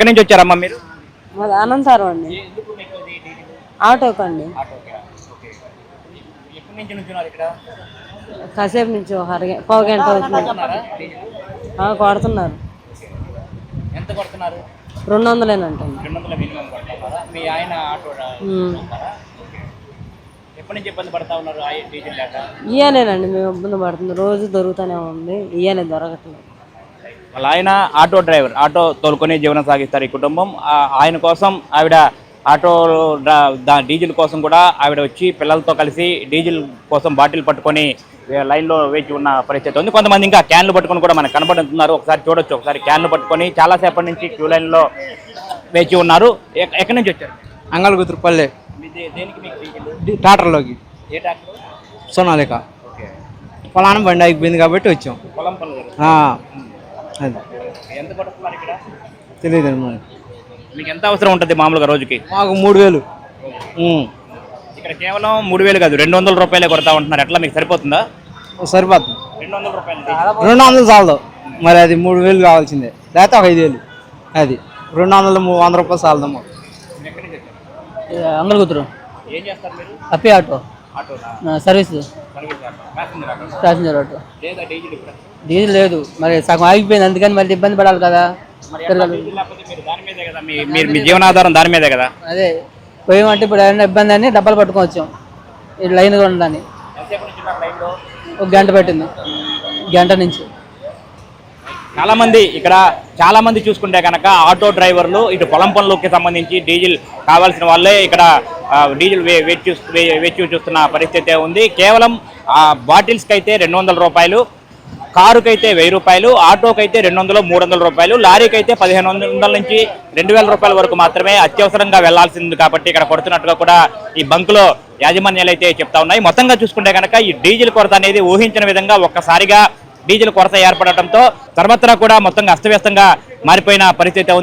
ఎక్కడి నుంచి వచ్చారమ్మా మీరు? మాది అనంతరం అండి. ఆటోకండి. ఎక్కడి నుంచి నుంచున్నారు ఇక్కడ? కాసేపు నుంచి ఒక పావు గంట అవుతుంది. కొడుతున్నారు. ఎంత కొడుతున్నారు? 200 200 మినిమం కొడుతున్నారా? మీ ఆయన ఆటో ఎప్పటి నుంచి ఇబ్బంది పడతా ఉన్నారు డీజిల్ లేక? ఇయ్యాలేనండి మేము ఇబ్బంది పడుతుంది. రోజు దొరుకుతూనే ఉంది, ఇయ్యాలే దొరకట్లేదు. వాళ్ళ ఆయన ఆటో డ్రైవర్, ఆటో తోలుకొని జీవనం సాగిస్తారు ఈ కుటుంబం. ఆయన కోసం ఆవిడ ఆటో డీజిల్ కోసం కూడా ఆవిడ వచ్చి పిల్లలతో కలిసి డీజిల్ కోసం బాటిల్ పట్టుకొని లైన్లో వేచి ఉన్న పరిస్థితి ఉంది. కొంతమంది ఇంకా క్యాన్లు పట్టుకొని కూడా మనకు కనబడుతున్నారు. ఒకసారి చూడొచ్చు, ఒకసారి క్యాన్లు పట్టుకొని చాలాసేపటి నుంచి క్యూ లైన్లో వేచి ఉన్నారు. ఎక్కడి నుంచి వచ్చారు? అంగళగుతురుపల్లె. దేనికి మీకు డీజిల్? టాటర్లోకి. ఏ ట్రాక్టర్? సోనాలిక. పొలానం బండి అయిపోయింది కాబట్టి వచ్చాం. పొలం పనులు. అది ఎంత పడుతున్నారు ఇక్కడ? తెలియదు. మీకు ఎంత అవసరం ఉంటుంది మామూలుగా రోజుకి? మాకు 3000. ఇక్కడ కేవలం 3000 కాదు, 200 రూపాయలే కొడతా ఉంటున్నారు. ఎట్లా మీకు సరిపోతుందా? సరిపోతుంది. 200 రూపాయలు. 200 చాలదు మరి, అది 3000 కావాల్సిందే, లేకపోతే ఒక 5000. అది 200 100 రూపాయలు చాలదమ్మా. అంగళగుతురు. ఏం చేస్తారు మీరు? అప్పి auto. Service. Passenger auto. Diesel లేదు, మరి సగం ఆగిపోయింది, అందుకని మళ్ళీ ఇబ్బంది పడాలి కదా. మీరు మీ జీవనాధారం దాని మీదే కదా. అదే పోయామంటే ఇప్పుడు ఏమైనా ఇబ్బంది అని డబ్బాలు పట్టుకొని వచ్చాం. ఈ లైన్ ఉండడానికి ఒక గంట పెట్టింది, గంట నుంచి. చాలా మంది చూసుకుంటే కనుక ఆటో డ్రైవర్లు ఇటు పొలం పనులకి సంబంధించి డీజిల్ కావాల్సిన వాళ్ళే ఇక్కడ డీజిల్ వేచి చూస్తున్న పరిస్థితి ఉంది. కేవలం బాటిల్స్కి అయితే 200 రూపాయలు, కారుకైతే 1000 రూపాయలు, ఆటోకైతే 200 300 రూపాయలు, లారీకి అయితే 1500 నుంచి 2000 రూపాయల వరకు మాత్రమే అత్యవసరంగా వెళ్లాల్సింది కాబట్టి ఇక్కడ కొడుతున్నట్టుగా కూడా ఈ బంకులో యాజమాన్యాలు అయితే చెప్తా ఉన్నాయి. మొత్తంగా చూసుకుంటే కనుక ఈ డీజిల్ కొరత అనేది ఊహించిన విధంగా ఒక్కసారిగా డీజిల్ కొరత ఏర్పడటంతో సర్వత్రా కూడా మొత్తంగా అస్తవ్యస్తంగా మారిపోయిన పరిస్థితి ఉంది.